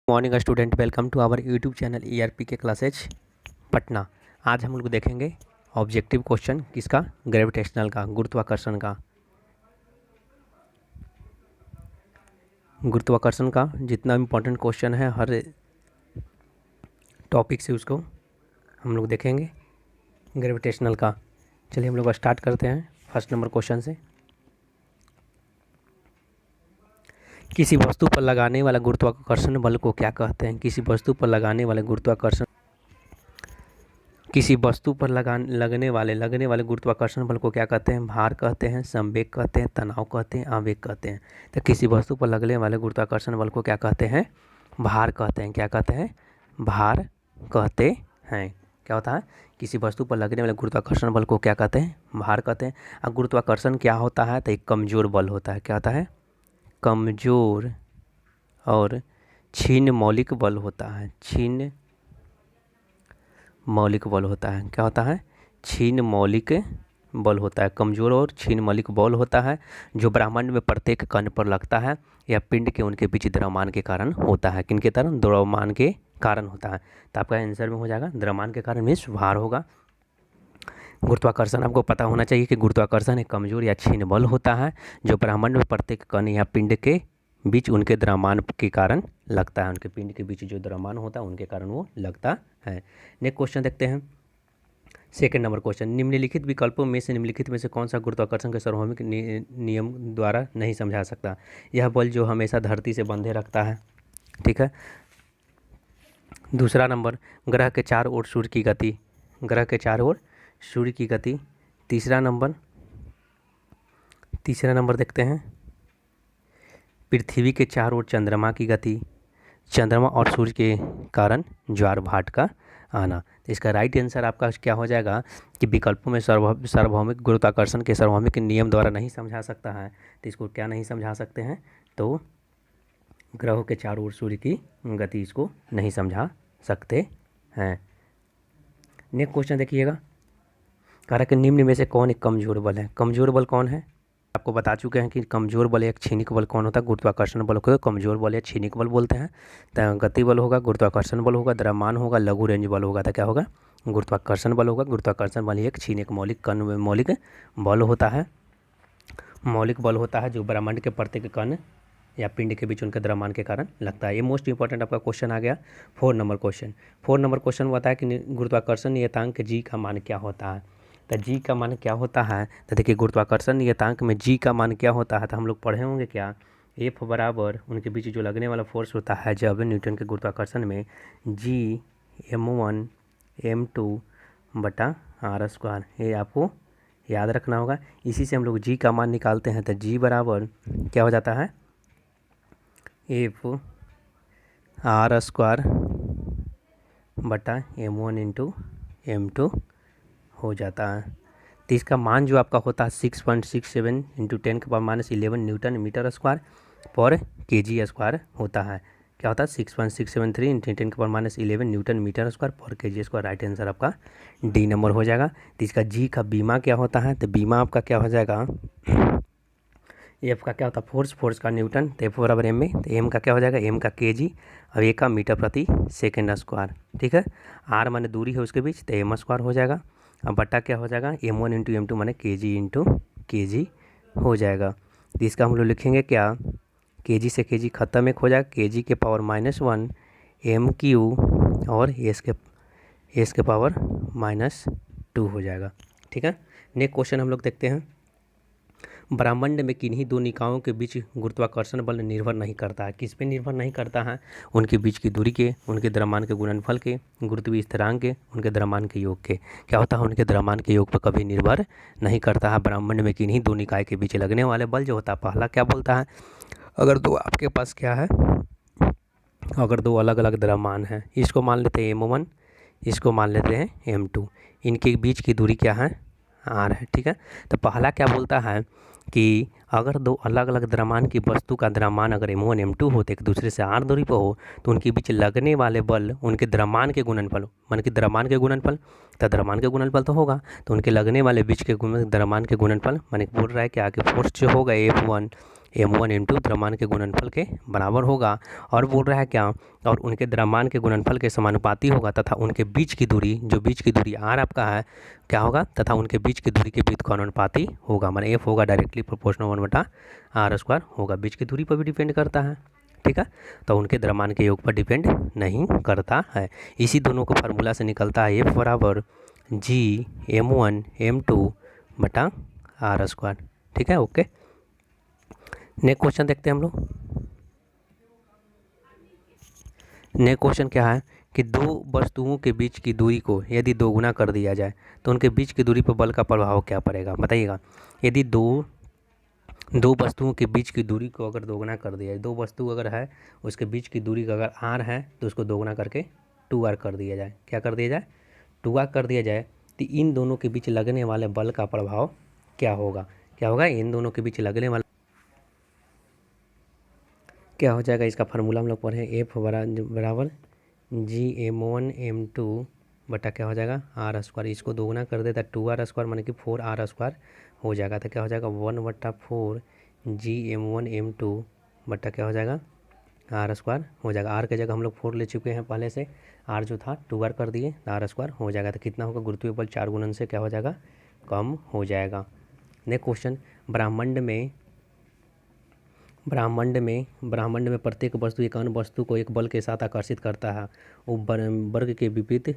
Morning student, welcome to our YouTube channel ERP के classes Patna. आज हम लोग देखेंगे ऑब्जेक्टिव क्वेश्चन किसका, ग्रेविटेशनल का, गुरुत्वाकर्षण का। गुरुत्वाकर्षण का जितना इम्पोर्टेंट क्वेश्चन है हर टॉपिक से उसको हम लोग देखेंगे ग्रेविटेशनल का। चलिए हम लोग स्टार्ट करते हैं फर्स्ट नंबर क्वेश्चन से। किसी वस्तु पर लगाने वाला गुरुत्वाकर्षण बल को क्या कहते हैं? किसी वस्तु पर लगने वाले गुरुत्वाकर्षण बल को क्या कहते हैं? भार कहते हैं, संवेग कहते हैं, तनाव कहते हैं, आवेग कहते हैं। तो किसी वस्तु पर लगने वाले गुरुत्वाकर्षण बल को क्या कहते हैं? भार कहते हैं। क्या कहते हैं? भार कहते हैं। क्या होता है? किसी वस्तु पर लगने वाले गुरुत्वाकर्षण बल को क्या कहते हैं? भार कहते हैं। अब गुरुत्वाकर्षण क्या होता है? तो एक कमजोर बल होता है। क्या होता है? कमजोर और क्षीण मौलिक बल होता है। क्षीण मौलिक बल होता है। क्या होता है? क्षीण मौलिक बल होता है। कमजोर और क्षीण मौलिक बल होता है जो ब्रह्मांड में प्रत्येक कण पर लगता है या पिंड के उनके बीच द्रव्यमान के कारण होता है। किनके कारण? द्रव्यमान के कारण होता है। तो आपका आंसर में हो जाएगा द्रव्यमान के कारण, मीन्स भार होगा। गुरुत्वाकर्षण आपको पता होना चाहिए कि गुरुत्वाकर्षण एक कमजोर या क्षीण बल होता है जो ब्रह्मांड में प्रत्येक कण या पिंड के बीच उनके द्रव्यमान के कारण लगता है। उनके पिंड के बीच जो द्रव्यमान होता है उनके कारण वो लगता है। नेक्स्ट क्वेश्चन देखते हैं, सेकंड नंबर क्वेश्चन। निम्नलिखित विकल्पों में से निम्नलिखित में से कौन सा गुरुत्वाकर्षण के सार्वभौमिक नियम द्वारा नहीं समझा सकता? यह बल जो हमेशा धरती से बंधे रखता है। ठीक है। दूसरा नंबर, ग्रह के चारों ओर सूर्य की गति। ग्रह के चारों ओर सूर्य की गति। तीसरा नंबर देखते हैं, पृथ्वी के चारों ओर चंद्रमा की गति। चंद्रमा और सूर्य के कारण ज्वार भाट का आना। तो इसका राइट आंसर आपका क्या हो जाएगा कि विकल्पों में सार्वभौमिक गुरुत्वाकर्षण के सार्वभौमिक नियम द्वारा नहीं समझा सकता है। तो इसको क्या नहीं समझा सकते हैं? तो ग्रहों के चारों ओर सूर्य की गति इसको नहीं समझा सकते हैं। नेक्स्ट क्वेश्चन देखिएगा, कह रहा है कि निम्न में से कौन एक कमजोर बल है? कमजोर बल कौन है? आपको बता चुके हैं कि कमजोर बल या क्षणिक बल कौन होता है। गुरुत्वाकर्षण बल को कमजोर बल या क्षणिक बल बोलते हैं। तो गति बल होगा, गुरुत्वाकर्षण बल होगा, द्रव्यमान होगा, लघु रेंज बल होगा। तो क्या होगा? गुरुत्वाकर्षण बल होगा। गुरुत्वाकर्षण बल एक क्षणिक मौलिक बल होता है। मौलिक बल होता है जो ब्रह्मांड के प्रत्येक कण या पिंड के बीच उनके द्रव्यमान के कारण लगता है। ये मोस्ट इंपॉर्टेंट आपका क्वेश्चन आ गया। 4 नंबर क्वेश्चन बताया कि गुरुत्वाकर्षण नियतांक जी का मान क्या होता है? तो जी का मान क्या होता है? तो देखिए गुरुत्वाकर्षण नियतांक में जी का मान क्या होता है तो हम लोग पढ़े होंगे क्या, एफ बराबर उनके बीच जो लगने वाला फोर्स होता है जब न्यूटन के गुरुत्वाकर्षण में जी m1 m2 बटा आर स्क्वायर। ये आपको याद रखना होगा। इसी से हम लोग जी का मान निकालते हैं। तो जी बराबर क्या हो जाता है? एफ आर स्क्वायर बटा m1 इंटू m2 हो जाता है। तो इसका मान जो आपका होता है 6.67 इंटू 10⁻11 न्यूटन मीटर स्क्वायर पर केजी स्क्वायर होता है। क्या होता है? 6.673 इंटू 10⁻11 न्यूटन मीटर स्क्वायर पर केजी स्क्वायर। राइट आंसर आपका डी नंबर हो जाएगा। तो इसका जी का बीमा क्या होता है? तो बीमा आपका क्या हो जाएगा? एफ का क्या होता है? फोर्स का न्यूटन। तो एफ बराबर एम में, तो एम का क्या हो जाएगा? एम का केजी और ए का मीटर प्रति सेकेंड स्क्वायर। ठीक है। आर माने दूरी है उसके बीच, तो एम स्क्वायर हो जाएगा। अब बटा क्या हो जाएगा? m1 इंटू m2 माने kg हो जाएगा। तो इसका हम लोग लिखेंगे क्या, kg से kg खत्म, एक हो जाएगा kg के पावर -1 m³ और s के पावर -2 हो जाएगा। ठीक है। नेक्स्ट क्वेश्चन हम लोग देखते हैं, ब्रह्मांड में किन्हीं दो निकायों के बीच गुरुत्वाकर्षण बल निर्भर नहीं करता है। किस पे निर्भर नहीं करता है? उनके बीच की दूरी के, उनके द्रव्यमान के गुणनफल के, गुरुत्वीय स्थिरांक के, उनके द्रव्यमान के योग के। क्या होता है? उनके द्रव्यमान के योग पर कभी निर्भर नहीं करता है। ब्रह्मांड में किन्हीं दो निकाय के बीच लगने वाले बल जो होता है, पहला क्या बोलता है, अगर दो आपके पास क्या है, अगर दो अलग अलग द्रव्यमान है, इसको मान लेते हैं m1, इसको मान लेते हैं m2, इनके बीच की दूरी क्या है? आर है। ठीक है। तो पहला क्या बोलता है कि अगर दो अलग अलग द्रव्यमान की वस्तु का द्रव्यमान अगर m1 m2 हो तो एक दूसरे से r दूरी पर हो तो उनके बीच लगने वाले बल उनके द्रव्यमान के गुणनफल, मान कि द्रव्यमान के गुणनफल, तो द्रव्यमान के गुणनफल तो होगा, तो उनके लगने वाले बीच के द्रव्यमान के गुणनफल, माने बोल रहा है कि आगे फोर्स जो होगा F1 m1 m2 द्रव्यमान के गुणनफल के बराबर होगा। और बोल रहा है क्या, और उनके द्रव्यमान के गुणनफल के समानुपाती होगा तथा उनके बीच की दूरी, जो बीच की दूरी r आपका है क्या होगा, तथा उनके बीच की दूरी के व्युत्क्रमानुपाती होगा, माने f होगा डायरेक्टली प्रोपोर्शनल 1/r² होगा। बीच की दूरी पर भी डिपेंड करता है, ठीक है, तो उनके द्रव्यमान के योग पर डिपेंड नहीं करता है। इसी दोनों को फार्मूला से निकलता है F बराबर g m1 m2/r²। ठीक है, ओके। नेक्स्ट क्वेश्चन देखते हैं हम लोग। नेक्स्ट क्वेश्चन क्या है कि दो वस्तुओं के बीच की दूरी को यदि दोगुना कर दिया जाए तो उनके बीच की दूरी पर बल का प्रभाव क्या पड़ेगा, बताइएगा। यदि दो वस्तुओं के बीच की दूरी को अगर दोगुना कर दिया जाए, दो वस्तु अगर है उसके बीच की दूरी अगर r है तो उसको दोगुना करके 2r कर दिया जाए। क्या कर दिया जाए, 2r कर दिया जाए, तो इन दोनों के बीच लगने वाले बल का प्रभाव क्या होगा, क्या होगा, इन दोनों के बीच लगने वाला क्या हो जाएगा। इसका फार्मूला हम लोग पढ़े, F बराबर g m1 m2 बटा क्या हो जाएगा r²। इसको दोगुना कर देता 2r² माने कि 4r² हो जाएगा, तो क्या हो जाएगा 1/4 g m1 m2 बटा क्या हो जाएगा r² हो जाएगा। r के जगह हम लोग 4 ले चुके हैं पहले से, r जो था 2r कर दिए, r² हो जाएगा। तो कितना होगा, गुरुत्वीय बल 4 गुणन से क्या हो जाएगा, कम हो जाएगा। नेक्स्ट क्वेश्चन, ब्रह्मांड में प्रत्येक वस्तु एक अन्य वस्तु को एक बल के साथ आकर्षित करता है। वो वर्ग के विपरीत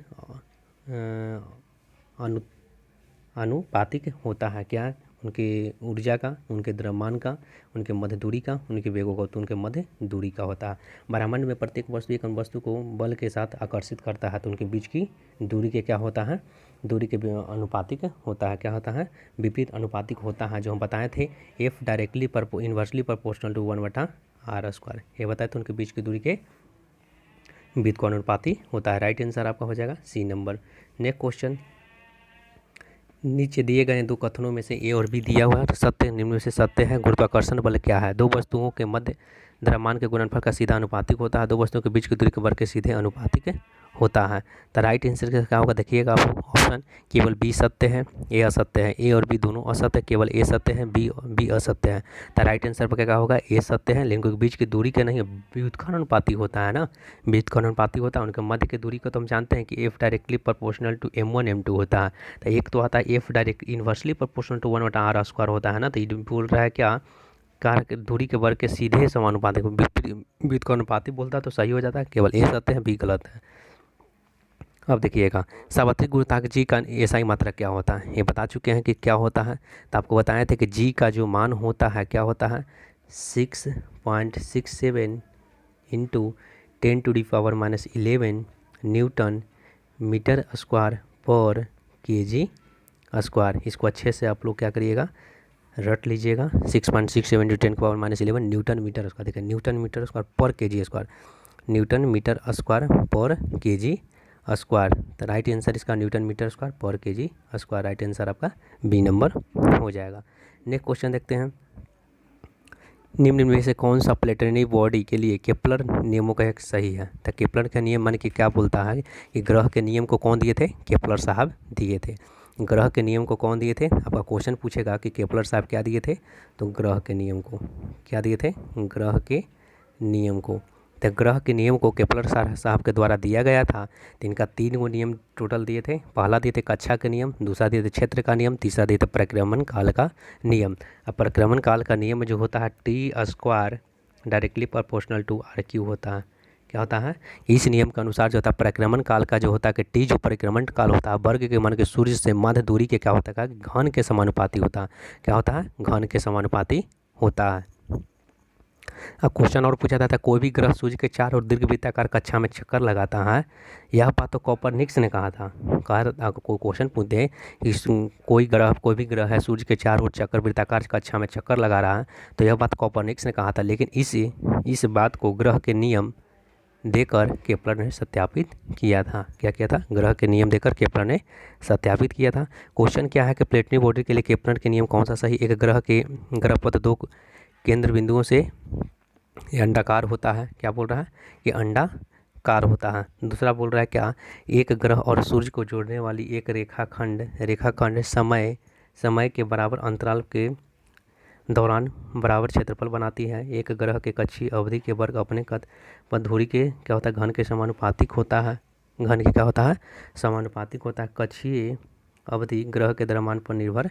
अनुपातिक होता है। क्या, उनके ऊर्जा का, उनके द्रव्यमान का, उनके मध्य दूरी का, उनके वेगों का, तो उनके मध्य दूरी का होता है। ब्रह्मांड में प्रत्येक वस्तु एक अन्य वस्तु को बल के साथ आकर्षित करता है, तो उनके बीच की दूरी के क्या होता है, दूरी के अनुपातिक होता है। क्या होता है, विपरीत अनुपातिक होता है, जो हम बताए थे F directly inversely proportional to 1/r²। ये बताए तो उनके बीच की दूरी के व्युत्क्रमानुपाती होता है। राइट आंसर आपका हो जाएगा C नंबर। नेक्स्ट क्वेश्चन, नीचे दिए गए दो कथनों में से A और B दिया हुआ है, सत्य निम्न में से सत्य है। गुरुत्वाकर्षण बल क्या है, दो वस्तुओं के मध्य द्रव्यमान के गुणनफल का सीधा अनुपातिक होता है। दो वस्तुओं के बीच की दूरी के वर्ग के सीधे अनुपातिक होता है। तो राइट आंसर क्या होगा, देखिएगा आप ऑप्शन, केवल B सत्य है, A असत्य है। A और B दोनों असत्य है, केवल A सत्य है, B असत्य है। तो राइट आंसर पर क्या होगा, A सत्य है, लेकिन बीच की दूरी के नहीं, व्युत्क्रमानुपाती होता है ना, व्युत्क्रमानुपाती होता है। उनके मध्य की दूरी को तो हम जानते हैं कि F directly proportional to m1 m2 होता है। तो एक तो आता है F direct inversely proportional to 1/r² होता है ना, तो ये बोल रहा है क्या, कार दूरी के वर्ग के सीधे समानुपातिक, व्युत्क्रमानुपाती बोलता है तो सही हो जाता है, केवल A सत्य है, B गलत है। अब देखिएगा, सार्वत्रिक गुरुत्वाकर्षण जी का एसआई मात्रक क्या होता है, ये बता चुके हैं कि क्या होता है। तो आपको बताए थे कि जी का जो मान होता है क्या होता है, 6.67 इंटू 10⁻⁻11 न्यूटन मीटर स्क्वायर पर kg²। इसको अच्छे से आप लोग क्या करिएगा, रट लीजिएगा। 6.67 इंटू 10⁻⁻11 न्यूटन मीटर स्क्वायर, देखिए न्यूटन मीटर स्क्वायर पर kg², न्यूटन मीटर स्क्वायर पर kg²। तो राइट आंसर इसका न्यूटन मीटर स्क्वायर पर kg²। राइट आंसर आपका B नंबर हो जाएगा। नेक्स्ट क्वेश्चन देखते हैं, निम्न में से कौन सा प्लेनेटरी बॉडी के लिए केपलर नियमों का एक सही है। तो केपलर का नियम मान कि क्या बोलता है कि ग्रह के नियम को कौन दिए थे, केपलर साहब दिए थे। ग्रह के नियम को कौन दिए थे, आपका क्वेश्चन पूछेगा कि केपलर साहब क्या दिए थे, तो ग्रह के नियम को क्या दिए थे, ग्रह के नियम को। तो ग्रह के नियम को केपलर साहब के द्वारा दिया गया था। तो इनका 3 गो नियम टोटल दिए थे। पहला दिए थे कक्षा के नियम, दूसरा दिए थे क्षेत्र का नियम, तीसरा दिए थे परिक्रमण काल का नियम। अब परिक्रमण काल का नियम जो होता है T² directly proportional to RQ होता है। क्या होता है, इस नियम के अनुसार जो होता है परिक्रमण काल का जो होता है कि T जो परिक्रमण काल होता है वर्ग के मान के सूर्य से मध्य दूरी के क्या होता है, घन के समानुपाती होता है। क्या होता है, घन के समानुपाती होता है। अब क्वेश्चन और पूछा था कोई भी ग्रह सूर्य के चार और दीर्घवृत्ताकार कक्षा में चक्कर लगाता है, यह बात तो कोपरनिकस ने कहा था। कोई क्वेश्चन पूछते हैं कि कोई भी ग्रह है सूर्य के चार और चक्कर वृत्ताकार कक्षा में चक्कर लगा रहा है, तो यह बात कोपरनिकस ने कहा था। लेकिन इस बात को ग्रह के नियम देकर केपलर ने सत्यापित किया था। क्या किया था? ग्रह के नियम देकर केपलर ने सत्यापित किया था। क्वेश्चन क्या है कि प्लेटनी बॉडी के लिए केपलर के नियम कौन सा सही? एक ग्रह पथ 2 केंद्र बिंदुओं से ये अंडाकार होता है। क्या बोल रहा है? ये अंडाकार होता है। दूसरा बोल रहा है क्या? एक ग्रह और सूर्य को जोड़ने वाली एक रेखाखंड समय के बराबर अंतराल के दौरान बराबर क्षेत्रफल बनाती है। एक ग्रह के कक्षीय अवधि के वर्ग अपने पथ धुरी के क्या होता है? घन के समानुपातिक होता है। घन के क्या होता है? समानुपातिक होता है। कक्षीय अवधि ग्रह के द्रव्यमान पर निर्भर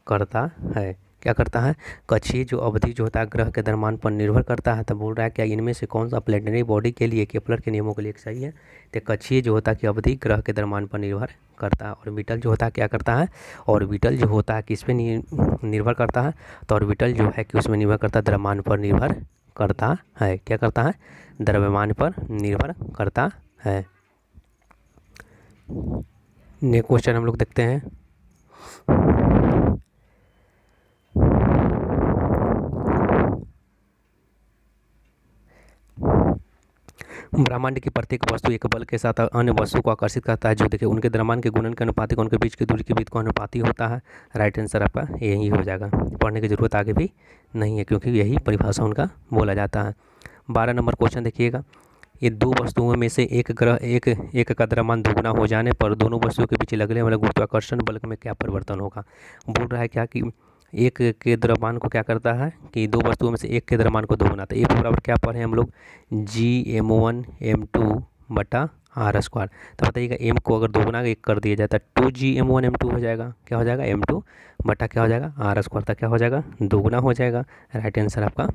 करता है। क्या करता है? कक्षीय जो अवधि जो होता है ग्रह के द्रव्यमान पर निर्भर करता है। तो बोल रहा है क्या इनमें से कौन सा प्लेटनरी बॉडी के लिए केपलर के नियमों के लिए सही है? तो कक्षीय जो होता है कि अवधि ग्रह के द्रव्यमान पर निर्भर करता है। ऑर्बिटल जो होता है क्या करता है? ऑर्बिटल जो होता है किस पे निर्भर करता है? तो ऑर्बिटल जो है कि उसमें निर्भर करता है, द्रव्यमान पर निर्भर करता है। क्या करता है? द्रव्यमान पर निर्भर करता है। नेक्स्ट क्वेश्चन हम लोग देखते हैं। ब्रह्मांड की प्रत्येक वस्तु एक बल के साथ अन्य वस्तु को आकर्षित करता है जो देखिए उनके द्रव्यमान के गुणन के अनुपातिक, उनके बीच की दूरी के बीच को अनुपाती होता है। राइट आंसर आपका यही हो जाएगा। पढ़ने की जरूरत आगे भी नहीं है क्योंकि यही परिभाषा उनका बोला जाता है। 12 नंबर क्वेश्चन देखिएगा। ये दो वस्तुओं में से एक का द्रव्यमान दुगुना हो जाने पर दोनों वस्तुओं के बीच लगने वाले गुरुत्वाकर्षण बल में क्या परिवर्तन होगा? बोल रहा है क्या कि एक के द्रव्यमान को क्या करता है कि दो वस्तुओं में से एक के द्रव्यमान को दोगुना। तो ए बराबर क्या पढ़े हम लोग? Gm1m2/r²। तो बताइएगा m को अगर दोगुना एक कर दिया जाता है 2Gm1m2 हो जाएगा। क्या हो जाएगा? m2 बटा क्या हो जाएगा? r²। तो क्या हो जाएगा? दोगुना हो जाएगा। राइट आंसर आपका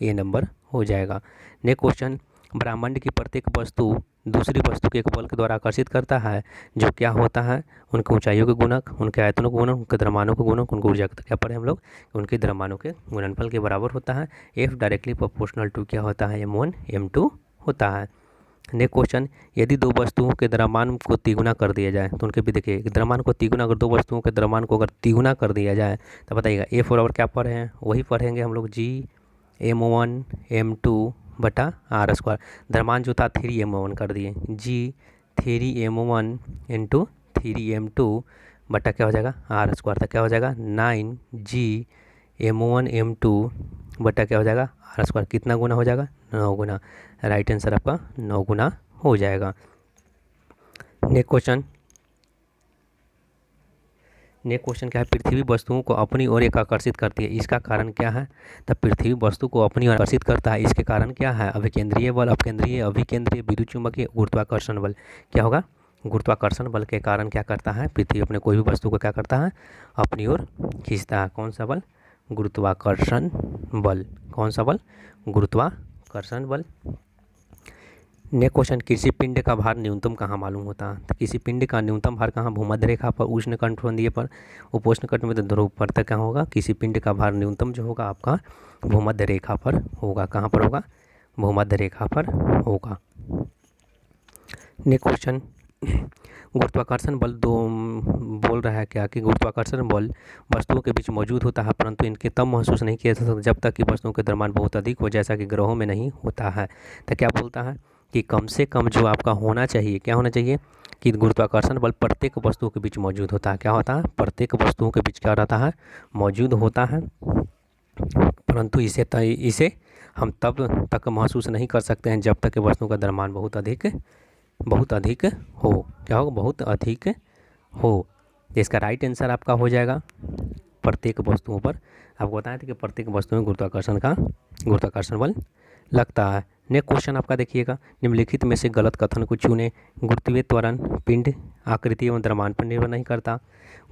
ए नंबर हो जाएगा। Next question. ब्रह्मांड की प्रत्येक वस्तु दूसरी वस्तु के एक बल के द्वारा आकर्षित करता है जो क्या होता है? उनकी ऊंचाइयों के गुणक, उनके आयतनों के गुणक, उनके द्रव्यमानों के गुणक, उनकी ऊर्जा का क्या पढ़े हम लोग? उनके द्रव्यमानों के गुणनफल के बराबर होता है। F डायरेक्टली प्रोपोर्शनल टू क्या होता है? m1 m2 होता है। Next question. यदि दो वस्तुओं के द्रव्यमान को तिगुना कर दिया जाए तो उनके भी देखिए द्रव्यमान को तिगुना, अगर दो वस्तुओं के द्रव्यमान को अगर तिगुना कर दिया जाए तो बताइएगा F बराबर क्या पढ़े हैं? वही पढ़ेंगे हम लोग Gm1m2/r²। द्रव्यमान जो था 3m1 कर दिए, G 3m1 × 3m2 बटा क्या हो जाएगा? r²। तो क्या हो जाएगा? 9Gm1m2 बटा क्या हो जाएगा? r²। कितना गुना हो जाएगा? 9 गुना। राइट आंसर आपका 9 गुना हो जाएगा। नेक्स्ट क्वेश्चन क्या है? पृथ्वी वस्तुओं को अपनी ओर एक आकर्षित करती है, इसका कारण क्या है? तब पृथ्वी वस्तु को अपनी ओर आकर्षित करता है, इसके कारण क्या है? अभिकेंद्रीय बल, अपकेंद्रीय, अभिकेंद्रीय, विद्युत चुम्बकीय, गुरुत्वाकर्षण बल। क्या होगा? गुरुत्वाकर्षण बल के कारण क्या करता है? पृथ्वी अपने कोई भी वस्तु को क्या करता है? अपनी ओर खींचता है। कौन सा बल? गुरुत्वाकर्षण बल। कौन सा बल? गुरुत्वाकर्षण बल। Next question. किसी पिंड का भार न्यूनतम कहाँ मालूम होता है? तो किसी पिंड का न्यूनतम भार कहाँ? भूमध्य रेखा पर, उष्ण कटिबंधीय पर, उपोष्ण कटिबंधीय ध्रुव पर। तक कहाँ होगा? किसी पिंड का भार न्यूनतम जो होगा आपका भूमध्य रेखा पर होगा। कहाँ पर होगा? भूमध्य रेखा पर होगा। Next question. गुरुत्वाकर्षण बल दो बोल रहा है क्या कि गुरुत्वाकर्षण बल वस्तुओं के बीच मौजूद होता है परंतु इनके तब महसूस नहीं किया जा सकता जब तक कि वस्तुओं के द्रव्यमान बहुत अधिक हो, जैसा कि ग्रहों में नहीं होता है। तो क्या बोलता है कि कम से कम जो आपका होना चाहिए, क्या होना चाहिए कि गुरुत्वाकर्षण बल प्रत्येक वस्तुओं के बीच मौजूद होता है। क्या होता है? प्रत्येक वस्तुओं के बीच क्या रहता है? मौजूद होता है, परंतु इसे हम तब तक महसूस नहीं कर सकते हैं जब तक कि वस्तुओं का द्रव्यमान बहुत अधिक हो। क्या होगा? बहुत अधिक हो। इसका राइट आंसर आपका हो जाएगा प्रत्येक वस्तुओं पर। आपको बताया था कि प्रत्येक वस्तु में गुरुत्वाकर्षण बल लगता है। नेक्स्ट क्वेश्चन आपका देखिएगा। निम्नलिखित में से गलत कथन को चुनें। गुरुत्वीय त्वरण पिंड आकृति एवं द्रव्यमान पर निर्भर नहीं करता।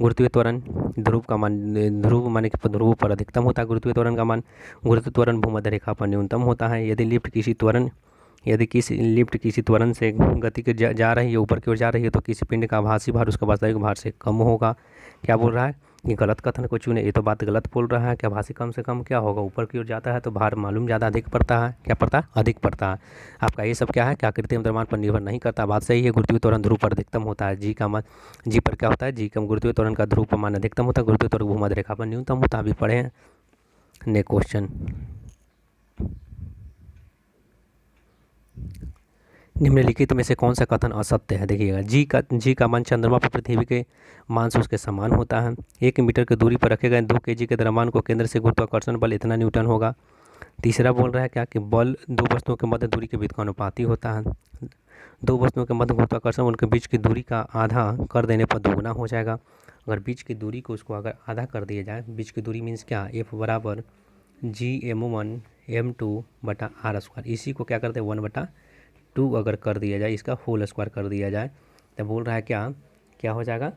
गुरुत्वीय त्वरण ध्रुव माने कि ध्रुव पर अधिकतम होता है गुरुत्वीय त्वरण का मान। गुरुत्वीय त्वरण भूमध्य रेखा पर न्यूनतम होता है। यदि किसी लिफ्ट किसी त्वरण से गति के जा रही है, ऊपर की ओर जा रही है, तो किसी पिंड का आभासी भार उसका वास्तविक भार से कम होगा। क्या बोल रहा है? ये गलत कथन को चुने। ये तो बात गलत बोल रहा है कि आभासी कम से कम क्या होगा? ऊपर की ओर जाता है तो भार मालूम ज़्यादा अधिक पड़ता है। क्या पड़ता है? अधिक पड़ता है। आपका ये सब क्या है कि आकृति एवं द्रव्यमान पर निर्भर नहीं करता। बात सही है। गुरुत्वीय त्वरण ध्रुव पर अधिकतम होता है। जी पर क्या होता है? जी कम गुरुत्वीय त्वरण का ध्रुव पर मान अधिकतम होता है, गुरुत्वीय त्वरण भूमध्य रेखा पर न्यूनतम होता है। अभी पढ़े हैं। Next question. निम्नलिखित में से कौन सा कथन असत्य है? देखिएगा, जी का मान चंद्रमा पर पृथ्वी के मान से उसके समान होता है। 1 मीटर की दूरी पर रखे गए 2 kg के द्रव्यमान को केंद्र से गुरुत्वाकर्षण बल इतना न्यूटन होगा। तीसरा बोल रहा है क्या कि बल दो वस्तुओं के मध्य दूरी के बीच का अनुपाती होता है। दो वस्तुओं के मध्य गुरुत्वाकर्षण उनके बीच की दूरी का आधा कर देने पर दोगुना हो जाएगा। अगर बीच की दूरी को उसको अगर आधा कर दिया जाए, बीच की दूरी मीन्स क्या, F बराबर G m1 m2/r²। इसी को क्या करते हैं 1/2 अगर कर दिया जाए, इसका होल स्क्वायर कर दिया जाए, तो बोल रहा है क्या क्या हो जाएगा,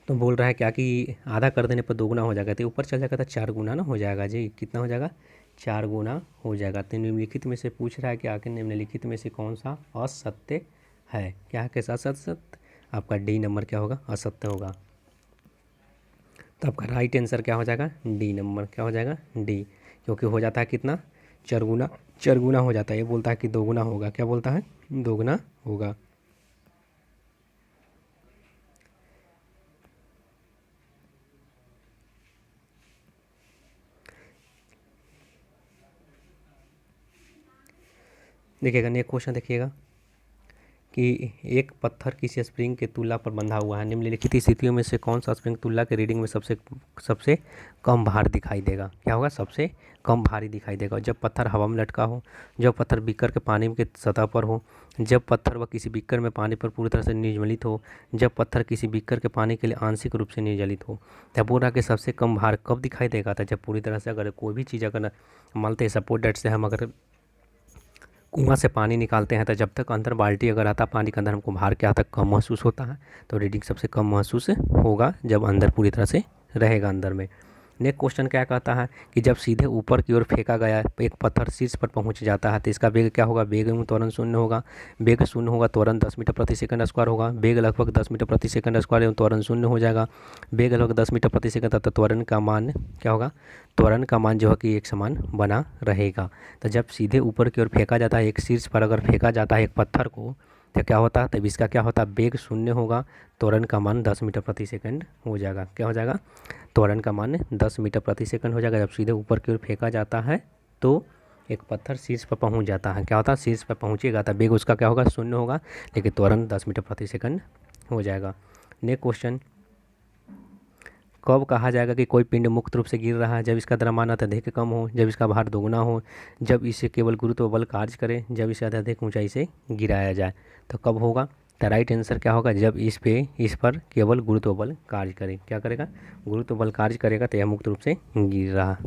तो बोल रहा है क्या कि आधा कर देने पर दोगुना हो जाएगा, तो ऊपर चल जाएगा तो 4 गुना ना हो जाएगा जी। कितना हो जाएगा? 4 गुना हो जाएगा। तो निम्नलिखित में से पूछ रहा है कि आखिर निम्नलिखित में से कौन सा असत्य है? क्या है, कैसा असत्य? आपका डी नंबर क्या होगा? असत्य होगा। तो आपका राइट आंसर क्या हो जाएगा? डी नंबर क्या हो जाएगा? डी, क्योंकि हो जाता है कितना? 4 गुना, 4 गुना हो जाता है। ये बोलता है कि दोगुना होगा। क्या बोलता है? दोगुना होगा। देखिएगा नेक्स्ट क्वेश्चन, देखिएगा कि एक पत्थर किसी स्प्रिंग के तुला पर बंधा हुआ है। निम्नलिखित स्थितियों में से कौन सा स्प्रिंग तुला के रीडिंग में सबसे कम भार दिखाई देगा? क्या होगा? सबसे कम भारी दिखाई देगा। जब पत्थर हवा में लटका हो, जब पत्थर बीकर के पानी के सतह पर हो, जब पत्थर व किसी बीकर में पानी पर पूरी तरह से निर्जलित हो, जब पत्थर किसी बीकर के पानी के लिए आंशिक रूप से निर्जलित हो। तब बोल रहा कि सबसे कम भार कब दिखाई देगा? था जब पूरी तरह से, अगर कोई भी चीज़ अगर मानते हैं सपोज डेट से हम अगर कुआं से पानी निकालते हैं, तो जब तक अंदर बाल्टी अगर आता पानी के अंदर, हमको भार क्या तक कम महसूस होता है, तो रीडिंग सबसे कम महसूस होगा जब अंदर पूरी तरह से रहेगा अंदर में। नेक्स्ट क्वेश्चन क्या कहता है कि जब सीधे ऊपर की ओर फेंका गया एक पत्थर शीर्ष पर पहुंच जाता है, तो इसका वेग क्या होगा? वेग में त्वरण शून्य होगा। वेग शून्य होगा, त्वरण 10 मीटर प्रति सेकंड स्क्वायर होगा। वेग लगभग 10 मीटर प्रति सेकंड स्क्वायर एवं त्वरण शून्य हो जाएगा। वेग लगभग 10 मीटर प्रति सेकंड तथा त्वरण का मान क्या होगा? त्वरण का मान जो है कि एक समान बना रहेगा। तो जब सीधे ऊपर की ओर फेंका जाता है, एक शीर्ष पर अगर फेंका जाता है एक पत्थर को, तो क्या होता है? तब इसका क्या होता है? वेग शून्य होगा, त्वरण का मान 10 मीटर प्रति सेकंड हो जाएगा। क्या हो जाएगा? त्वरण का मान 10 मीटर प्रति सेकंड हो जाएगा। जब सीधे ऊपर की ओर फेंका जाता है तो एक पत्थर शीर्ष पर पहुंच जाता है, क्या होता है? शीर्ष पर पहुंचेगा तो वेग उसका क्या होगा? शून्य होगा, लेकिन त्वरण 10 मीटर प्रति सेकंड हो जाएगा। नेक्स्ट क्वेश्चन, कब कहा जाएगा कि कोई पिंड मुक्त रूप से गिर रहा है? जब इसका द्रव्यमान अत्यधिक कम हो, जब इसका भार दोगुना हो, जब इसे केवल गुरुत्व बल कार्य करे, जब इसे अत्यधिक ऊंचाई से गिराया जाए। तो कब होगा? तो राइट आंसर क्या होगा? जब इस पर केवल गुरुत्व बल कार्य करे। क्या करेगा? गुरुत्व बल कार्य करेगा, तो यह मुक्त रूप से गिर रहा।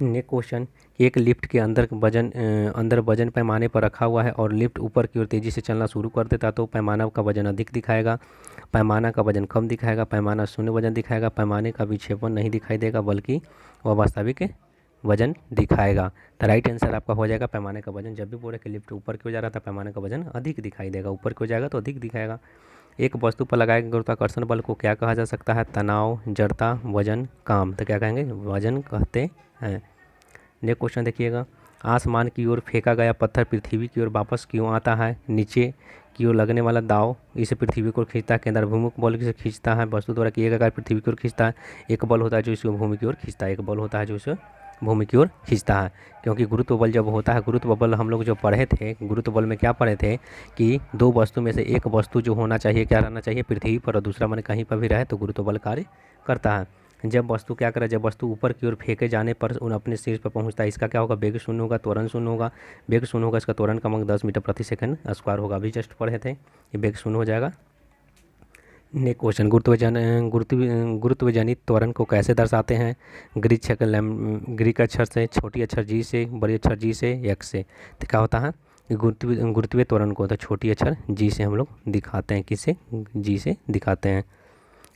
नेक्स्ट क्वेश्चन, एक लिफ्ट के अंदर वजन पैमाने पर रखा हुआ है और लिफ्ट ऊपर की ओर तेज़ी से चलना शुरू कर देता, तो पैमाना का वजन अधिक दिखाएगा, पैमाना का वजन कम दिखाएगा, पैमाना शून्य वजन दिखाएगा, पैमाने का विक्षेपण नहीं दिखाई देगा बल्कि वह वास्तविक वजन दिखाएगा। तो राइट आंसर आपका हो जाएगा पैमाने का वजन। जब भी बोले कि लिफ्ट ऊपर की ओर जा रहा था, पैमाने का वजन अधिक दिखाई देगा, ऊपर की ओर जाएगा तो अधिक दिखाएगा। एक वस्तु पर लगाए गए गुरुत्वाकर्षण बल को क्या कहा जा सकता है? तनाव, जड़ता, वजन, काम। तो क्या कहेंगे? वजन कहते हैं। नेक्स्ट क्वेश्चन देखिएगा, आसमान की ओर फेंका गया पत्थर पृथ्वी की ओर वापस क्यों आता है? नीचे की ओर लगने वाला दाव इसे पृथ्वी को खींचता है, केंद्राभिमुख बल से खींचता है, वस्तु द्वारा किए गए कार्य पृथ्वी की ओर खींचता है। एक बल होता है जो इसे भूमि की ओर खींचता है, एक बल होता है जो इसे भूमि की ओर खींचता है। क्योंकि गुरुत्व बल जब होता है, गुरुत्व बल हम लोग जो पढ़े थे, गुरुत्व बल में क्या पढ़े थे कि दो वस्तु में से एक वस्तु जो होना चाहिए, क्या रहना चाहिए? पृथ्वी पर, और दूसरा मन कहीं पर भी रहे तो गुरुत्व बल कार्य करता है। जब वस्तु क्या करे? जब वस्तु ऊपर की ओर फेंके जाने पर उन अपने शीर्ष पर पहुंचता है, इसका क्या होगा? वेग शून्य होगा, त्वरण शून्य होगा। वेग शून्य होगा, इसका त्वरण का मान 10 मीटर प्रति सेकंड स्क्वायर होगा। अभी जस्ट पढ़े थे, ये वेग शून्य हो जाएगा। नेक्स्ट क्वेश्चन, गुरुत्वजनित त्वरण को कैसे दर्शाते हैं? ग्रीक अक्षर से, छोटी अक्षर जी से, बड़ी अक्षर जी से, एक्स से। तो क्या होता है? गुरुत्वीय त्वरण को तो छोटी अक्षर जी से हम लोग दिखाते हैं। किससे? जी से दिखाते हैं।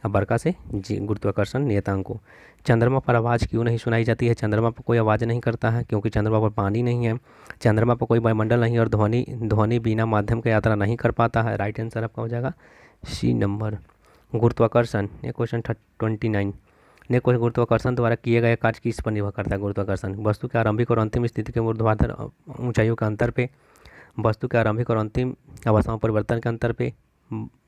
अब बड़का से जी गुरुत्वाकर्षण नियतांक को। चंद्रमा पर आवाज़ क्यों नहीं सुनाई जाती है? चंद्रमा पर कोई आवाज़ नहीं करता है क्योंकि चंद्रमा पर पानी नहीं है, चंद्रमा पर कोई वायुमंडल नहीं और ध्वनि बिना माध्यम का यात्रा नहीं कर पाता है। राइट आंसर आपका हो जाएगा सी नंबर। गुरुत्वाकर्षण, ये क्वेश्चन 29। ने कोई गुरुत्वाकर्षण द्वारा किए गए कार्य किस पर निर्भर करता है? गुरुत्वाकर्षण वस्तु के आरंभिक और अंतिम स्थिति के ऊर्ध्वाधर ऊंचाइयों के अंतर पे, वस्तु के आरंभिक और अंतिम अवस्थाओं परिवर्तन के अंतर पे,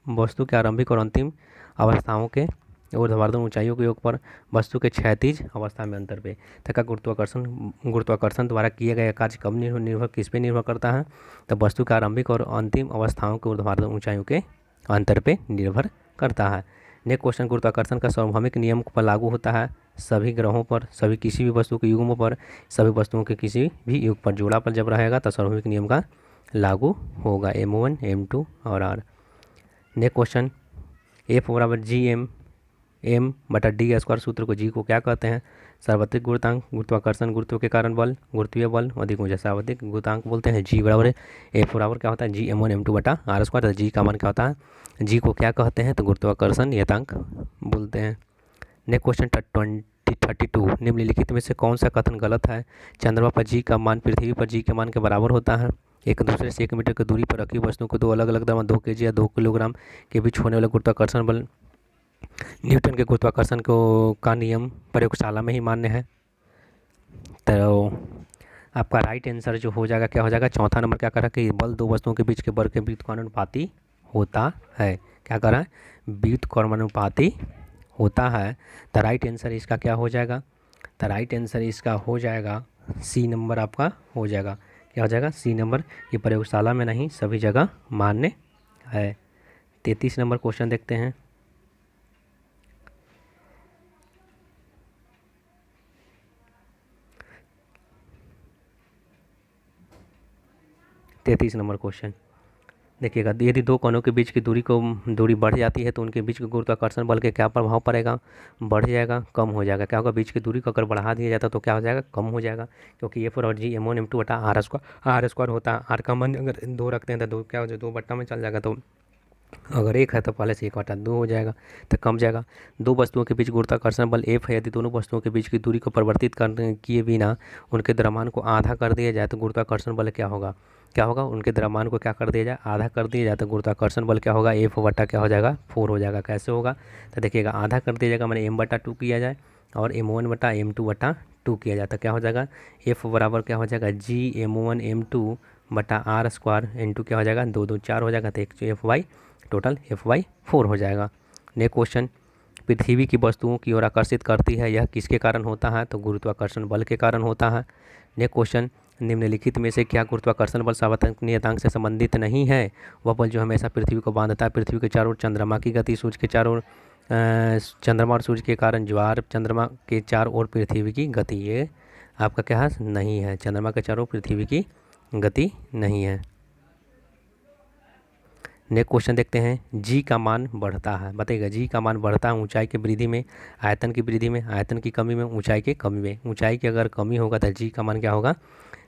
वस्तु के आरंभिक और अंतिम अवस्थाओं के ऊर्ध्वाधर ऊंचाइयों के योग पर वस्तु के क्षैतिज अवस्था में अंतर पे तथा गुरुत्वाकर्षण द्वारा किए गए कार्य कब निर्भर किस पे निर्भर करता है, तो वस्तु के आरंभिक और अंतिम अवस्थाओं के ऊर्ध्वाधर ऊंचाइयों के अंतर पे निर्भर करता है। नेक्स्ट क्वेश्चन, गुरुत्वाकर्षण का सार्वभौमिक नियम पर लागू होता है सभी ग्रहों पर, सभी किसी भी वस्तु के युग्मों पर, सभी वस्तुओं के किसी भी युग पर जोड़ा पर जब रहेगा तो सार्वभौमिक नियम का लागू होगा M1 M2 और R। नेक्स्ट क्वेश्चन, F बराबर G/m/d स्क्वायर सूत्र को G को क्या कहते हैं, सार्वत्रिक गुरुत्वांक, गुरुत्वाकर्षण, गुरुत्व के कारण बल, गुरुत्वीय बल, अधिक ऊंचा सार्वत्रिक गुरुत्वांक बोलते हैं। G बराबर F बराबर क्या होता है G/m1 M2/r स्क्वायर। तो G का मान क्या होता है, G को क्या कहते हैं तो गुरुत्वाकर्षण नियतांक बोलते हैं। नेक्स्ट क्वेश्चन 32, निम्नलिखित में से कौन सा कथन गलत है, चंद्रमा पर G का मान पृथ्वी पर G के मान के बराबर होता है। एक दूसरे से 1 मीटर की दूरी पर रखी वस्तुओं को दो अलग अलग द्रव्यमान 2 kg या 2 किलोग्राम के बीच होने वाले गुरुत्वाकर्षण बल न्यूटन के गुरुत्वाकर्षण को का नियम प्रयोगशाला में ही मान्य है। तो आपका राइट आंसर जो हो जाएगा क्या हो जाएगा, चौथा नंबर क्या करा कि बल दो वस्तुओं के बीच के बल के व्युत्क्रमानुपाती होता है। क्या करा है, व्युत्क्रमानुपाती होता है। तो राइट आंसर इसका क्या हो जाएगा, तो राइट आंसर इसका हो जाएगा सी नंबर आपका हो जाएगा। क्या हो जाएगा, सी नंबर। ये प्रयोगशाला में नहीं सभी जगह मान्य है। 33 नंबर क्वेश्चन देखते हैं। 33 नंबर क्वेश्चन देखिएगा, यदि दो कोनों के बीच की दूरी बढ़ जाती है तो उनके बीच के गुरुत्वाकर्षण बल के क्या प्रभाव पड़ेगा, बढ़ जाएगा, कम हो जाएगा। क्या होगा, बीच की दूरी को अगर बढ़ा दिया जाता तो क्या हो जाएगा, कम हो जाएगा, क्योंकि F और G M1 M2/r स्क्वायर होता है। R का मान अगर 2 रखते हैं तो 2 क्या हो जाएगा, 2 बट्टा में चल जाएगा। तो अगर 1 है तो पहले से 1/2 हो जाएगा तो कम जाएगा। दो वस्तुओं के बीच गुरुत्वाकर्षण बल F है, यदि दोनों वस्तुओं के बीच की दूरी को परिवर्तित करने किए बिना उनके द्रव्यमान को आधा कर दिया जाए तो गुरुत्वाकर्षण बल क्या होगा, उनके द्रव्यमान को क्या कर दिया जाए, आधा कर दिया जाए तो गुरुत्वाकर्षण बल क्या होगा, F बटा क्या हो जाएगा 4 हो जाएगा। कैसे होगा, तो देखिएगा आधा कर दिया जाएगा मैंने M/2 किया जाए और M1/M2/2 किया जाए तो क्या हो जाएगा, F बराबर क्या हो जाएगा G/M1 M2/r स्क्वायर इंटू क्या हो जाएगा 2 2 4 हो जाएगा तो F/, टोटल F/4 हो जाएगा। नेक्स्ट क्वेश्चन, पृथ्वी की वस्तुओं की ओर आकर्षित करती है, यह किसके कारण होता है, तो गुरुत्वाकर्षण बल के कारण होता है। नेक्स्ट क्वेश्चन, निम्नलिखित में से क्या गुरुत्वाकर्षण बल सार्वत्रिक नियतांक से संबंधित नहीं है, वह बल जो हमेशा पृथ्वी को बांधता है। पृथ्वी के चारों ओर चंद्रमा की गति, सूर्य के चारों ओर चंद्रमा और सूर्य के कारण ज्वार, चंद्रमा के चारों ओर पृथ्वी की गति, ये आपका क्या है नहीं है, चंद्रमा के चारों ओर पृथ्वी की गति नहीं है। नेक्स्ट क्वेश्चन देखते हैं, जी का मान बढ़ता है, बताइएगा जी का मान बढ़ता है ऊंचाई की वृद्धि में, आयतन की वृद्धि में, आयतन की कमी में, ऊंचाई की कमी में। ऊंचाई की अगर कमी होगा तो जी का मान क्या होगा,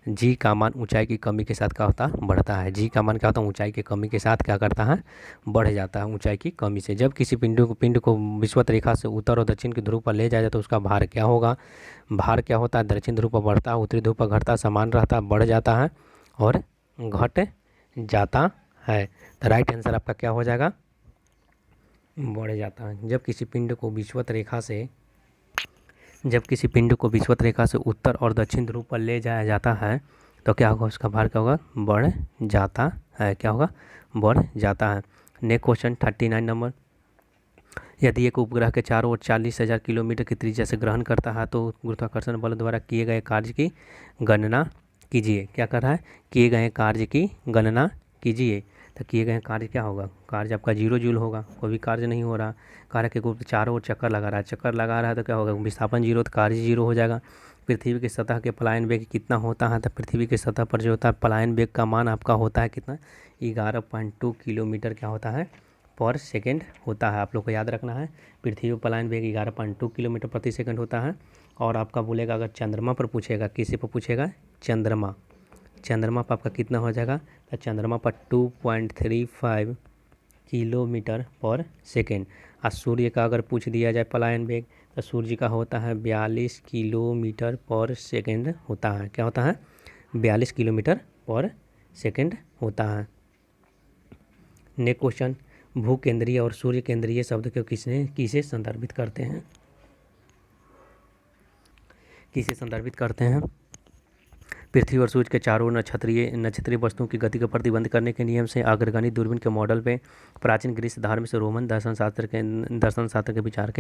जी का मान ऊंचाई की कमी के साथ क्या होता है, बढ़ता है। जी का मान क्या होता है, ऊंचाई की कमी के साथ क्या करता है, बढ़ जाता है ऊंचाई की कमी से। जब किसी पिंड को विषुवत रेखा से उत्तर और दक्षिण की ध्रुव पर ले जाया जाए तो उसका भार क्या होगा, भार क्या होता है, दक्षिण ध्रुव पर बढ़ता है, उत्तरी ध्रुव पर घटता, समान रहता है, बढ़ जाता है और घट जाता है। तो राइट आंसर आपका क्या हो जाएगा, बढ़ जाता है। जब किसी पिंड को विषुवत रेखा से उत्तर और दक्षिण ध्रुव पर ले जाया जाता है तो क्या होगा, उसका भार क्या होगा, बढ़ जाता है। क्या होगा, बढ़ जाता है। नेक्स्ट क्वेश्चन 39 नंबर, यदि एक उपग्रह के चारों ओर 40,000 किलोमीटर की त्रिज्या से ग्रहण करता है तो गुरुत्वाकर्षण बल द्वारा किए गए कार्य की गणना कीजिए। क्या कर रहा है, किए गए कार्य की गणना कीजिए। तो किए गए कार्य क्या होगा, कार्य आपका 0 जूल होगा, कोई भी कार्य नहीं हो रहा। कार्य के ग्रुप चारों ओर चक्कर लगा रहा है तो क्या होगा, विस्थापन 0 तो कार्य 0 हो जाएगा। पृथ्वी की सतह के पलायन वेग कितना होता है, तो पृथ्वी की सतह पर जो होता है पलायन वेग का मान आपका होता है कितना, 11.2 किलोमीटर क्या होता है पर सेकेंड होता है। आप लोग को याद रखना है, पृथ्वी पर पलायन वेग 11.2 किलोमीटर प्रति सेकंड होता है। और आपका बोलेगा अगर चंद्रमा पर पूछेगा, किसी पर पूछेगा, चंद्रमा पर आपका कितना हो जाएगा, तो चंद्रमा पर 2.35 किलोमीटर पर सेकेंड। और सूर्य का अगर पूछ दिया जाए पलायन वेग तो सूर्य का होता है 42 किलोमीटर पर सेकेंड होता है। क्या होता है, 42 किलोमीटर पर सेकेंड होता है। नेक्स्ट क्वेश्चन, भूकेंद्रीय और सूर्य केंद्रीय शब्द को किसे संदर्भित करते हैं, पृथ्वी और सूर्य के चारों ओर नक्षत्रीय वस्तुओं की गति का प्रतिबंध करने के नियम से अग्रगणित दूरबीन के मॉडल पे प्राचीन ग्रीस धार्मिक से रोमन दर्शन शास्त्र के विचार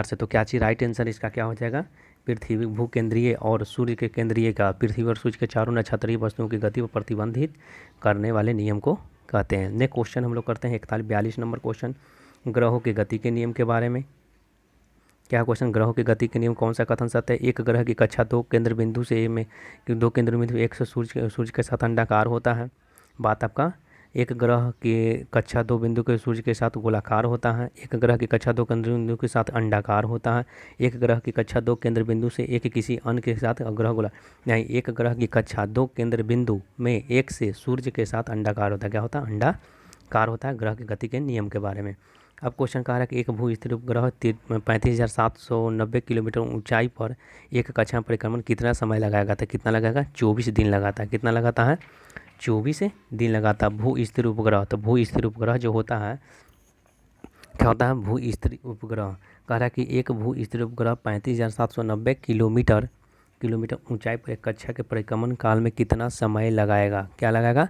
से। तो क्या चीज़ राइट आंसर इसका क्या हो जाएगा? पृथ्वी भूकेंद्रीय और सूर्य के केंद्रीय का पृथ्वी और सूर्य के चारों नक्षत्रीय वस्तुओं की गति को प्रतिबंधित करने वाले नियम को कहते हैं। नेक्स्ट क्वेश्चन हम लोग करते हैं 42 नंबर क्वेश्चन, ग्रहों की गति के नियम के बारे में। क्या क्वेश्चन? ग्रहों की गति के नियम कौन सा कथन सत्य है? एक ग्रह की कक्षा दो केंद्र बिंदु एक से सूर्य के साथ अंडाकार होता है। बात आपका, एक ग्रह की कक्षा दो बिंदु के सूर्य के साथ गोलाकार होता है। एक ग्रह की कक्षा दो केंद्र बिंदु के साथ अंडाकार होता है। एक ग्रह की कक्षा दो केंद्र बिंदु से एक किसी अन्य के साथ ग्रह गोला नहीं, एक ग्रह की कक्षा दो केंद्र बिंदु में एक से सूर्य के साथ अंडाकार होता है। क्या होता है? अंडाकार होता है। ग्रह की गति के नियम के बारे में। अब क्वेश्चन कह रहा है कि एक भू स्थिर उपग्रह 35,790 किलोमीटर ऊंचाई पर एक कक्षा में परिक्रमण कितना समय लगाएगा? तो कितना लगाएगा? 24 दिन लगाता है। कितना लगाता है? 24 दिन लगाता है। भू स्थिर उपग्रह, तो भू स्थिर उपग्रह जो होता है क्या होता है? भू स्थिर उपग्रह कह रहा है कि एक भू स्थिर उपग्रह 35,790 किलोमीटर ऊंचाई पर एक कक्षा के परिक्रमण काल में कितना समय लगाएगा? क्या लगाएगा?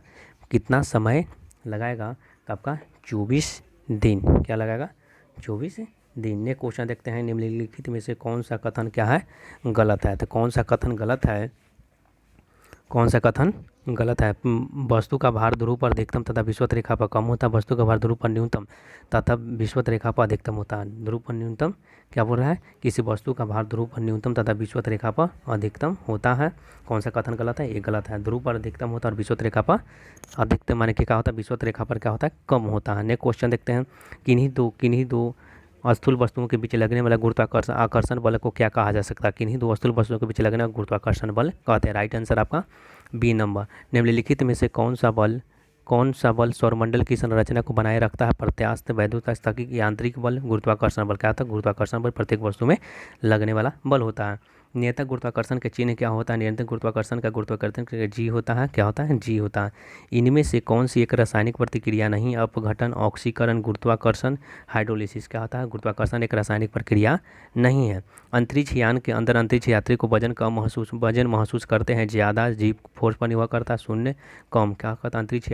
कितना समय लगाएगा? तो आपका 24 दिन। क्या लगाएगा? 24 दिन। ने क्वेश्चन देखते हैं, निम्नलिखित में से कौन सा कथन क्या है? गलत है। तो कौन सा कथन गलत है? कौन सा कथन गलत है? वस्तु का भार ध्रुव पर अधिकतम तथा विषुवत रेखा पर कम होता है। वस्तु का भार ध्रुव पर न्यूनतम तथा विषुवत रेखा पर अधिकतम होता है। ध्रुव पर न्यूनतम क्या बोल रहा है? किसी वस्तु का भार ध्रुव पर न्यूनतम तथा विषुवत रेखा पर अधिकतम होता है। कौन सा कथन गलत है? ये गलत है। ध्रुव पर अधिकतम होता है और विषुवत रेखा पर अधिकतम माने कि क्या होता है? विषुवत रेखा पर क्या होता है? कम होता है। नेक्स्ट क्वेश्चन देखते हैं, किन्हीं दो स्थूल वस्तुओं के बीच लगने वाला गुरुत्वाकर्षण आकर्षण बल को क्या कहा जा सकता है? किन्हीं दो स्थूल वस्तुओं के बीच लगने वाला गुरुत्वाकर्षण बल कहते हैं। राइट आंसर आपका बी नंबर। निम्नलिखित में से कौन सा बल सौरमंडल की संरचना को बनाए रखता है? प्रत्यास्थ, वैद्युत, स्थैतिक, यांत्रिक बल, गुरुत्वाकर्षण बल। क्या होता है? गुरुत्वाकर्षण बल प्रत्येक वस्तु में लगने वाला बल होता है। नियतक गुरुत्वाकर्षण के चिन्ह क्या होता है? नियतक गुरुत्वाकर्षण का जी होता है। क्या होता है? जी होता है। इनमें से कौन सी एक रासायनिक प्रतिक्रिया नहीं? अपघटन, ऑक्सीकरण, गुरुत्वाकर्षण, हाइड्रोलिसिस। क्या होता है? गुरुत्वाकर्षण एक रासायनिक प्रक्रिया नहीं है। अंतरिक्ष यान के अंदर अंतरिक्ष यात्री को वजन महसूस करते हैं ज़्यादा, जी फोर्स पर निर्भर करता है, शून्य, कम। क्या कहता है? अंतरिक्ष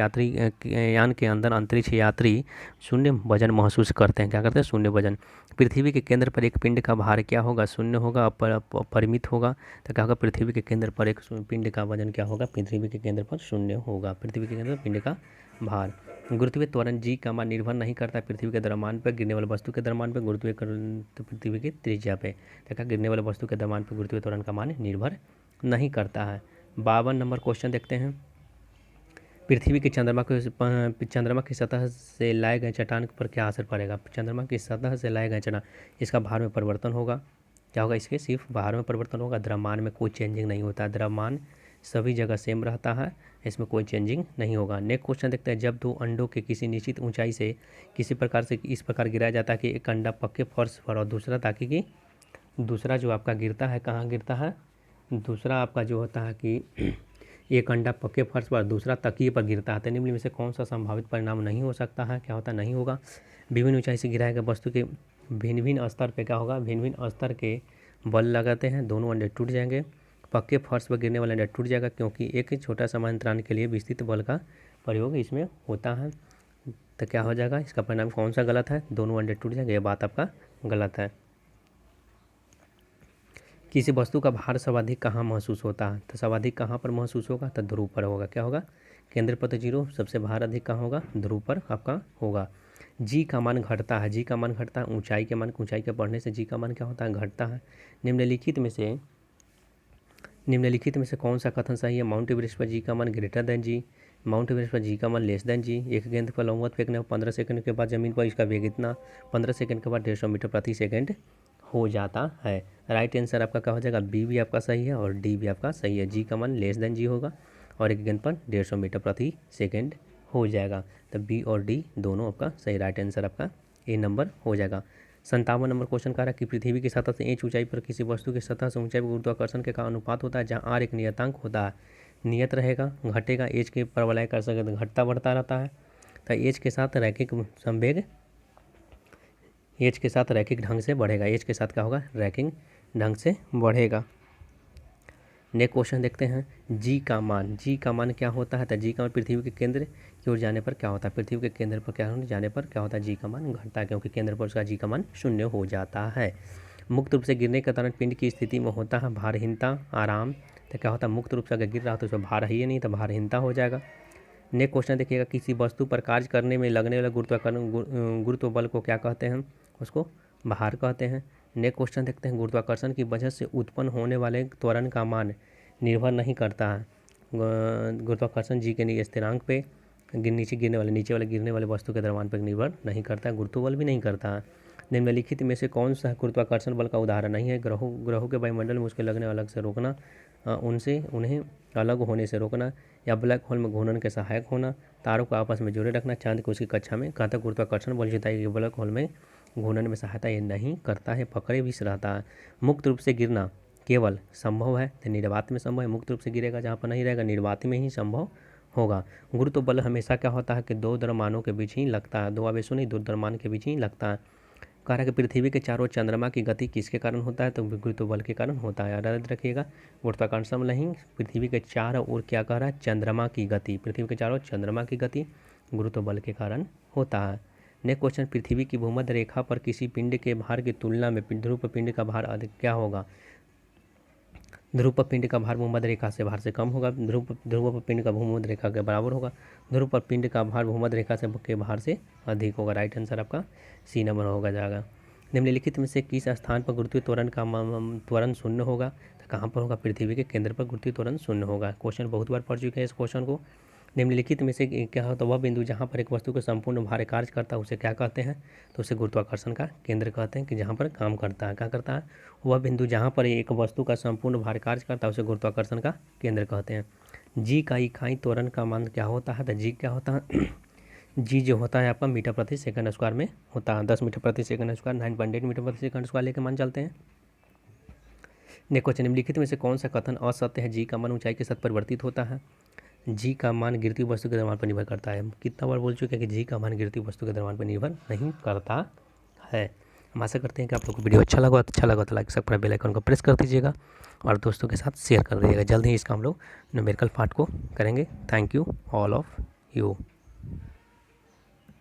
यान के अंदर अंतरिक्ष यात्री शून्य वजन महसूस करते हैं। क्या करते हैं? शून्य वजन। पृथ्वी के केंद्र पर एक पिंड का भार क्या होगा? शून्य होगा, परिमित होगा। तो क्या होगा? पृथ्वी के केंद्र पर एक पिंड का वजन क्या होगा? पृथ्वी के केंद्र पर शून्य होगा। पृथ्वी के केंद्र पर पिंड का भार। गुरुत्वीय त्वरण जी का मान निर्भर नहीं करता पृथ्वी के द्रव्यमान पर गिरने वाले वस्तु के द्रव्यमान पर, गुरुत्वीय तो पृथ्वी की त्रिज्या पे। तो क्या गिरने वाले वस्तु के द्रव्यमान पर गुरुत्वीय त्वरण का मान निर्भर नहीं करता है। 52 नंबर क्वेश्चन देखते हैं, पृथ्वी के चंद्रमा की सतह से लाए गए चट्टान पर क्या असर पड़ेगा? चंद्रमा की सतह से लाए गए चट्टान, इसका भार में परिवर्तन होगा। क्या होगा? इसके सिर्फ भार में परिवर्तन होगा, द्रव्यमान में कोई चेंजिंग नहीं होता। द्रव्यमान सभी जगह सेम रहता है, इसमें कोई चेंजिंग नहीं होगा। नेक्स्ट क्वेश्चन देखते हैं, जब दो अंडों के किसी निश्चित ऊंचाई से किसी प्रकार से इस प्रकार गिराया जाता है कि एक अंडा पक्के फर्श पर और दूसरा ताकि कि दूसरा जो आपका गिरता है, कहाँ गिरता है? दूसरा आपका जो होता है कि एक अंडा पक्के फर्श पर, दूसरा तकिए पर गिरता है। तो निम्न में से कौन सा संभावित परिणाम नहीं हो सकता है? क्या होता? नहीं होगा। विभिन्न ऊंचाई से गिराए गए वस्तु के भिन्न भिन्न स्तर पे क्या होगा? भिन्न भिन्न स्तर के बल लगाते हैं, दोनों अंडे टूट जाएंगे। पक्के फर्श पर गिरने वाला अंडा टूट जाएगा क्योंकि एक छोटा समांतराल के लिए विस्तृत बल का प्रयोग इसमें होता है। तो क्या हो जाएगा? इसका परिणाम कौन सा गलत है? दोनों अंडे टूट जाएंगे, ये बात आपका गलत है। किसी वस्तु का भार सर्वाधिक कहाँ महसूस होता है? तो सर्वाधिक कहाँ पर महसूस होगा? तो ध्रुव पर होगा। क्या होगा? केंद्र पर तो जीरो, सबसे भार अधिक कहाँ होगा? ध्रुव पर आपका होगा। जी का मान घटता है। जी का मान घटता है, ऊंचाई के बढ़ने से जी का मान क्या होता है? घटता है। निम्नलिखित में से कौन सा कथन सही है? माउंट एवरेस्ट पर जी का मान ग्रेटर देन जी, माउंट एवरेस्ट पर जी का मान लेस देन जी। एक गेंद पर लंबवत फेंकने 15 सेकंड के बाद जमीन पर इसका वेग इतना, 15 सेकंड के बाद 150 मीटर प्रति सेकंड हो जाता है। राइट आंसर आपका क्या हो जाएगा? बी भी आपका सही है और डी भी आपका सही है। जी का मान लेस देन जी होगा और एक गेंद पर 150 मीटर प्रति सेकंड हो जाएगा। तो बी और डी दोनों आपका सही। राइट आंसर आपका ए नंबर हो जाएगा। 57 नंबर क्वेश्चन कह रहा है कि पृथ्वी की सतह से इंच ऊंचाई पर किसी वस्तु की सतह से ऊंचाई पर गुरुत्वाकर्षण के का अनुपात होता है, जहाँ आर एक नियतांक होता है। नियत रहेगा, घटेगा, एज के परवलय कर सकते घटता बढ़ता रहता है। तो एज के साथ रैखिक संवेग एज के साथ रैखिक ढंग से बढ़ेगा। एज के साथ क्या होगा? रैखिक ढंग से बढ़ेगा। नेक्स्ट क्वेश्चन देखते हैं, जी का मान क्या होता है? तो जी का मान पृथ्वी के केंद्र की ओर जाने पर क्या होता है? पृथ्वी के केंद्र पर क्या जाने पर क्या होता है? जी का मान घटता है, क्योंकि केंद्र पर उसका जी का मान 0 हो जाता है। मुक्त रूप से गिरने के दौरान पिंड की स्थिति में होता है भारहीनता, आराम। तो क्या होता है? मुक्त रूप से अगर गिर रहा हो तो उसमें भार है ही नहीं, तो भारहीनता हो जाएगा। नेक्स्ट क्वेश्चन देखिएगा, किसी वस्तु पर कार्य करने में लगने वाला गुरुत्व बल को क्या कहते हैं? उसको भार कहते हैं। नेक्स्ट क्वेश्चन देखते हैं, गुरुत्वाकर्षण की वजह से उत्पन्न होने वाले त्वरण का मान निर्भर नहीं करता है गुरुत्वाकर्षण जी के स्थिरांक पे, नीचे गिरने वाले वस्तु के द्रव्यमान पर निर्भर नहीं करता है, गुरुत्व बल भी नहीं करता है। निम्नलिखित में से कौन सा गुरुत्वाकर्षण बल का उदाहरण नहीं है? ग्रहों के वायुमंडल में उसके लगने अलग से रोकना, उन्हें अलग होने से रोकना, या ब्लैक होल में घूर्णन के सहायक होना, तारों को आपस में जोड़े रखना, चांद को उसकी कक्षा में। कहता गुरुत्वाकर्षण बल जितना कि ब्लैक होल में घूर्णन में सहायता ये नहीं करता है, पकड़े भी रहता है। मुक्त रूप से गिरना केवल संभव है तो निर्वात में संभव है, मुक्त रूप से गिरेगा जहाँ पर नहीं रहेगा निर्वात में ही संभव होगा। गुरुत्व बल हमेशा क्या होता है कि दो द्रव्यमानों के बीच ही लगता है, दो आवेशों नहीं, दो द्रव्यमान के बीच ही लगता है। कह रहा है कि पृथ्वी के चारों चंद्रमा की गति किसके कारण होता है? तो गुरुत्व बल के कारण होता है। याद रखिएगा, गुरुत्वाकर्षण बल नहीं, पृथ्वी के चारों ओर क्या कह रहा है? चंद्रमा की गति, पृथ्वी के चारों चंद्रमा की गति गुरुत्व बल के कारण होता है। नेक्स्ट क्वेश्चन, पृथ्वी की भूमध्य रेखा पर किसी पिंड के भार की तुलना में ध्रुव पिंड का भार अधिक क्या होगा? ध्रुव पिंड का भार भूमध्य रेखा से भार से कम होगा, ध्रुव पिंड का भूमध्य रेखा के बराबर होगा, ध्रुव पिंड का भार भूमध्य रेखा से के भार से अधिक होगा। राइट आंसर आपका सी नंबर होगा जाएगा। निम्नलिखित में से किस स्थान पर गुरुत्वीय त्वरण का त्वरण शून्य होगा? तो कहाँ पर होगा? पृथ्वी के केंद्र पर गुरुत्वीय त्वरण शून्य होगा। क्वेश्चन बहुत बार पढ़ चुके हैं इस क्वेश्चन को। निम्नलिखित में से क्या होता है? वह बिंदु जहाँ पर एक वस्तु का संपूर्ण भार कार्य करता है उसे क्या कहते हैं? तो उसे गुरुत्वाकर्षण का केंद्र कहते हैं, कि जहाँ पर काम करता है। क्या करता है? वह बिंदु जहाँ पर एक वस्तु का संपूर्ण भार कार्य करता है उसे गुरुत्वाकर्षण का केंद्र कहते हैं। जी का इकाई त्वरण का मान क्या होता है? तो जी क्या होता है? जी जो होता है आपका मीटर प्रति सेकंड स्क्वायर में होता है। 10 मीटर प्रति सेकंड स्क्वायर 9.8 मीटर प्रति सेकंड स्क्वायर लेके मान चलते हैं। नेक्स्ट क्वेश्चन, निम्नलिखित में से कौन सा कथन असत्य है? जी का मान ऊंचाई के साथ परिवर्तित होता है। जी का मान गिरती वस्तु के द्रव्यमान पर निर्भर करता है। कितना बार बोल चुके हैं कि जी का मान गिरती वस्तु के द्रव्यमान पर निर्भर नहीं करता है। हम आशा करते हैं कि आप लोगों को वीडियो अच्छा लगा तो लाइक सब्सक्राइब बेल आइकन को प्रेस कर दीजिएगा और दोस्तों के साथ शेयर कर दीजिएगा। जल्द ही इसका हम लोग न्यूमेरिकल पार्ट को करेंगे। Thank you all of you.